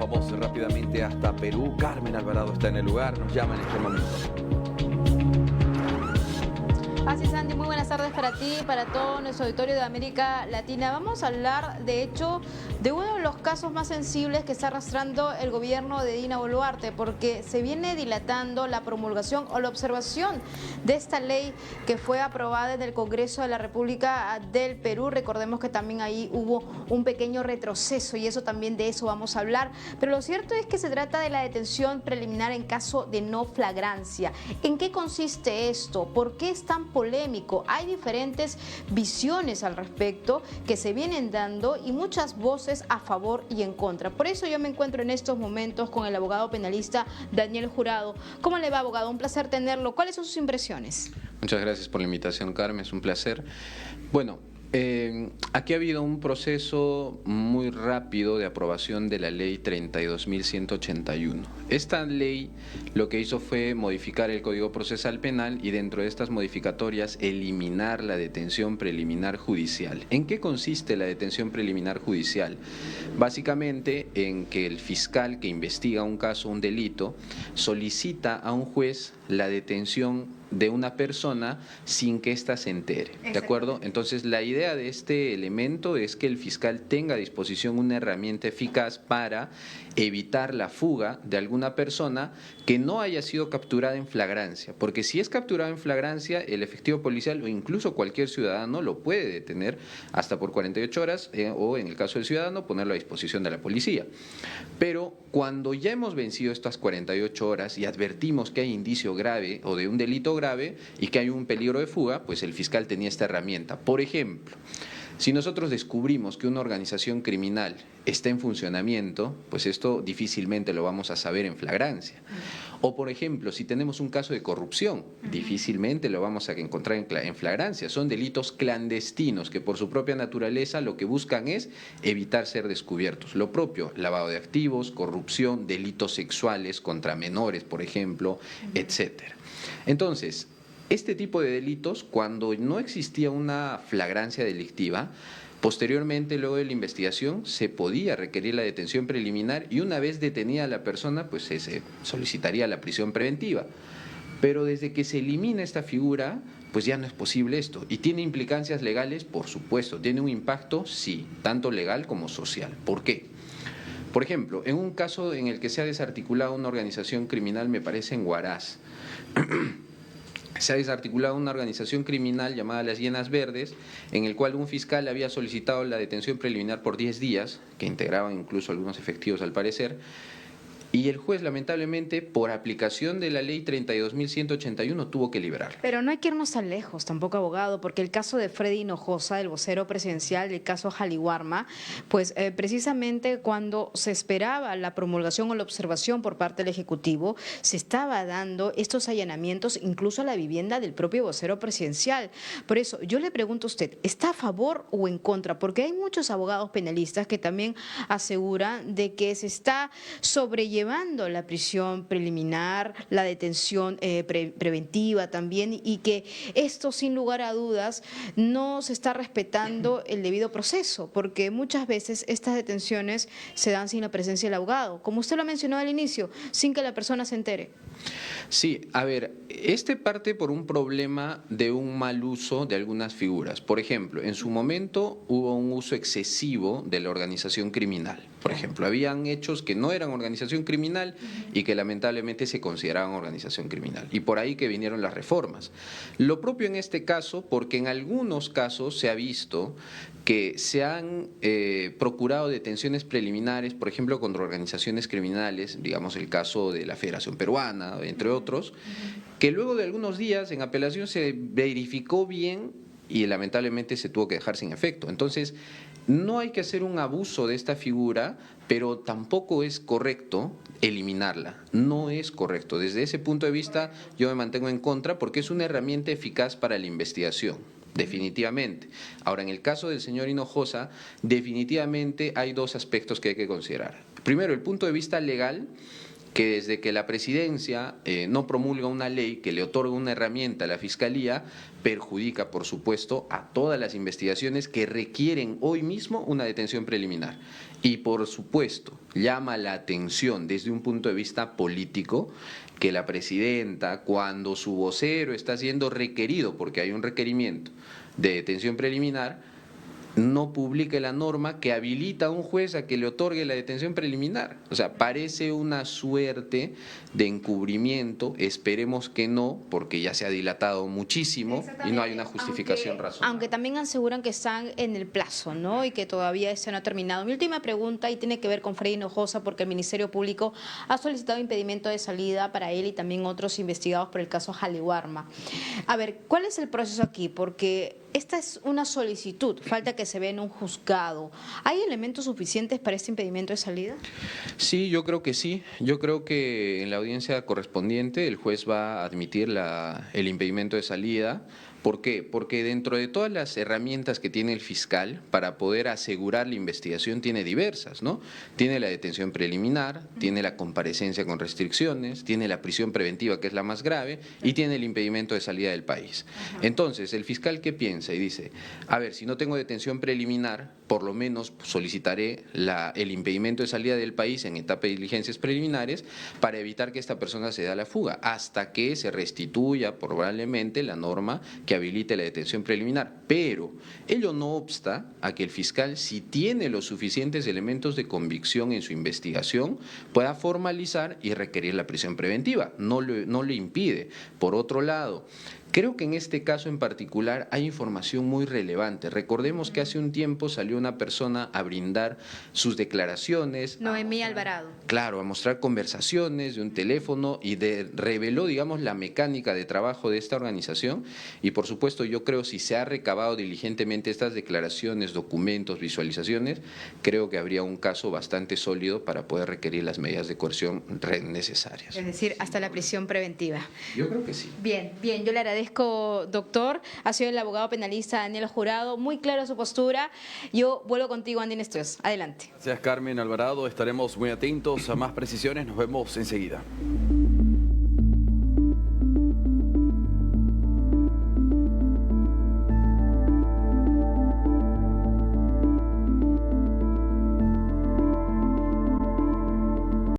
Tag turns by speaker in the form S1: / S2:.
S1: vamos rápidamente hasta Perú. Carmen Alvarado está en el lugar, nos llama en este momento.
S2: Así es, Andy, muy buenas tardes para ti, para todo nuestro auditorio de América Latina. Vamos a hablar, de hecho, de uno de los casos más sensibles que está arrastrando el gobierno de Dina Boluarte, porque se viene dilatando la promulgación o la observación de esta ley que fue aprobada en el Congreso de la República del Perú. Recordemos que también ahí hubo un pequeño retroceso y de eso vamos a hablar. Pero lo cierto es que se trata de la detención preliminar en caso de no flagrancia. ¿En qué consiste esto? ¿Por qué es tan polémico? Hay diferentes visiones al respecto que se vienen dando y muchas voces a favor y en contra. Por eso yo me encuentro en estos momentos con el abogado penalista Daniel Jurado. ¿Cómo le va, abogado? Un placer tenerlo. ¿Cuáles son sus impresiones?
S3: Muchas gracias por la invitación, Carmen. Es un placer. Bueno, aquí ha habido un proceso muy rápido de aprobación de la ley 32.181. Esta ley lo que hizo fue modificar el Código Procesal Penal y dentro de estas modificatorias eliminar la detención preliminar judicial. ¿En qué consiste la detención preliminar judicial? Básicamente en que el fiscal que investiga un caso, un delito, solicita a un juez la detención de una persona sin que ésta se entere, ¿de acuerdo? Entonces, la idea de este elemento es que el fiscal tenga a disposición una herramienta eficaz para evitar la fuga de alguna persona que no haya sido capturada en flagrancia, porque si es capturada en flagrancia, el efectivo policial o incluso cualquier ciudadano lo puede detener hasta por 48 horas o, en el caso del ciudadano, ponerlo a disposición de la policía. Pero cuando ya hemos vencido estas 48 horas y advertimos que hay indicio grave o de un delito grave y que hay un peligro de fuga, pues el fiscal tenía esta herramienta. Por ejemplo, si nosotros descubrimos que una organización criminal está en funcionamiento, pues esto difícilmente lo vamos a saber en flagrancia. O, por ejemplo, si tenemos un caso de corrupción, difícilmente lo vamos a encontrar en flagrancia. Son delitos clandestinos que por su propia naturaleza lo que buscan es evitar ser descubiertos. Lo propio, lavado de activos, corrupción, delitos sexuales contra menores, por ejemplo, etcétera. Entonces, este tipo de delitos, cuando no existía una flagrancia delictiva, posteriormente, luego de la investigación, se podía requerir la detención preliminar y una vez detenida la persona, pues se solicitaría la prisión preventiva. Pero desde que se elimina esta figura, pues ya no es posible esto. ¿Y tiene implicancias legales? Por supuesto. ¿Tiene un impacto? Sí, tanto legal como social. ¿Por qué? Por ejemplo, en un caso en el que se ha desarticulado una organización criminal, me parece en Huaraz, se ha desarticulado una organización criminal llamada Las Hienas Verdes, en el cual un fiscal había solicitado la detención preliminar por 10 días, que integraban incluso algunos efectivos al parecer, y el juez, lamentablemente, por aplicación de la ley 32.181, tuvo que liberarlo.
S2: Pero no hay que irnos tan lejos, tampoco, abogado, porque el caso de Freddy Hinojosa, el vocero presidencial del caso Jaliwarma, pues precisamente cuando se esperaba la promulgación o la observación por parte del Ejecutivo, se estaba dando estos allanamientos incluso a la vivienda del propio vocero presidencial. Por eso, yo le pregunto a usted, ¿está a favor o en contra? Porque hay muchos abogados penalistas que también aseguran de que se está sobrellevando la prisión preliminar, la detención preventiva también, y que esto, sin lugar a dudas, no se está respetando el debido proceso, porque muchas veces estas detenciones se dan sin la presencia del abogado, como usted lo mencionó al inicio, sin que la persona se entere.
S3: Sí, a ver, este parte por un problema de un mal uso de algunas figuras. Por ejemplo, en su momento hubo un uso excesivo de la organización criminal. Por ejemplo, habían hechos que no eran organización criminal y que lamentablemente se consideraban organización criminal. Y por ahí que vinieron las reformas. Lo propio en este caso, porque en algunos casos se ha visto que se han procurado detenciones preliminares, por ejemplo, contra organizaciones criminales, digamos el caso de la Federación Peruana, entre otros, que luego de algunos días en apelación se verificó bien y lamentablemente se tuvo que dejar sin efecto. Entonces, no hay que hacer un abuso de esta figura, pero tampoco es correcto eliminarla. No es correcto. Desde ese punto de vista yo me mantengo en contra porque es una herramienta eficaz para la investigación. Definitivamente. Ahora, en el caso del señor Hinojosa, definitivamente hay dos aspectos que hay que considerar. Primero, el punto de vista legal, que desde que la presidencia no promulga una ley que le otorga una herramienta a la Fiscalía, perjudica, por supuesto, a todas las investigaciones que requieren hoy mismo una detención preliminar. Y por supuesto, llama la atención desde un punto de vista político que la presidenta, cuando su vocero está siendo requerido, porque hay un requerimiento de detención preliminar, no publique la norma que habilita a un juez a que le otorgue la detención preliminar. O sea, parece una suerte de encubrimiento, esperemos que no, porque ya se ha dilatado muchísimo y no hay una justificación razonable.
S2: Aunque también aseguran que están en el plazo, ¿no? Y que todavía se no ha terminado. Mi última pregunta, y tiene que ver con Freddy Hinojosa, porque el Ministerio Público ha solicitado impedimento de salida para él y también otros investigados por el caso Jaliwarma. A ver, ¿cuál es el proceso aquí? Porque esta es una solicitud, falta que se vea en un juzgado. ¿Hay elementos suficientes para este impedimento de salida?
S3: Sí, yo creo que sí. Yo creo que en la audiencia correspondiente el juez va a admitir el impedimento de salida. ¿Por qué? Porque dentro de todas las herramientas que tiene el fiscal para poder asegurar la investigación tiene diversas, ¿no? Tiene la detención preliminar, tiene la comparecencia con restricciones, tiene la prisión preventiva, que es la más grave, y tiene el impedimento de salida del país. Entonces, el fiscal, ¿qué piensa? Y dice, a ver, si no tengo detención preliminar, por lo menos solicitaré el impedimento de salida del país en etapa de diligencias preliminares para evitar que esta persona se dé a la fuga, hasta que se restituya probablemente la norma que habilite la detención preliminar, pero ello no obsta a que el fiscal, si tiene los suficientes elementos de convicción en su investigación, pueda formalizar y requerir la prisión preventiva, no le impide. Por otro lado, creo que en este caso en particular hay información muy relevante. Recordemos que hace un tiempo salió una persona a brindar sus declaraciones.
S2: Noemí Alvarado.
S3: Claro, a mostrar conversaciones de un teléfono y reveló, digamos, la mecánica de trabajo de esta organización. Y por supuesto, yo creo si se ha recabado diligentemente estas declaraciones, documentos, visualizaciones, creo que habría un caso bastante sólido para poder requerir las medidas de coerción necesarias.
S2: Es decir, hasta la prisión preventiva.
S3: Yo creo que sí.
S2: Bien, yo le agradezco, doctor. Ha sido el abogado penalista Daniel Jurado, muy clara su postura. Yo vuelvo contigo, Andy Nestorios. Adelante.
S1: Gracias, Carmen Alvarado. Estaremos muy atentos a más precisiones. Nos vemos enseguida.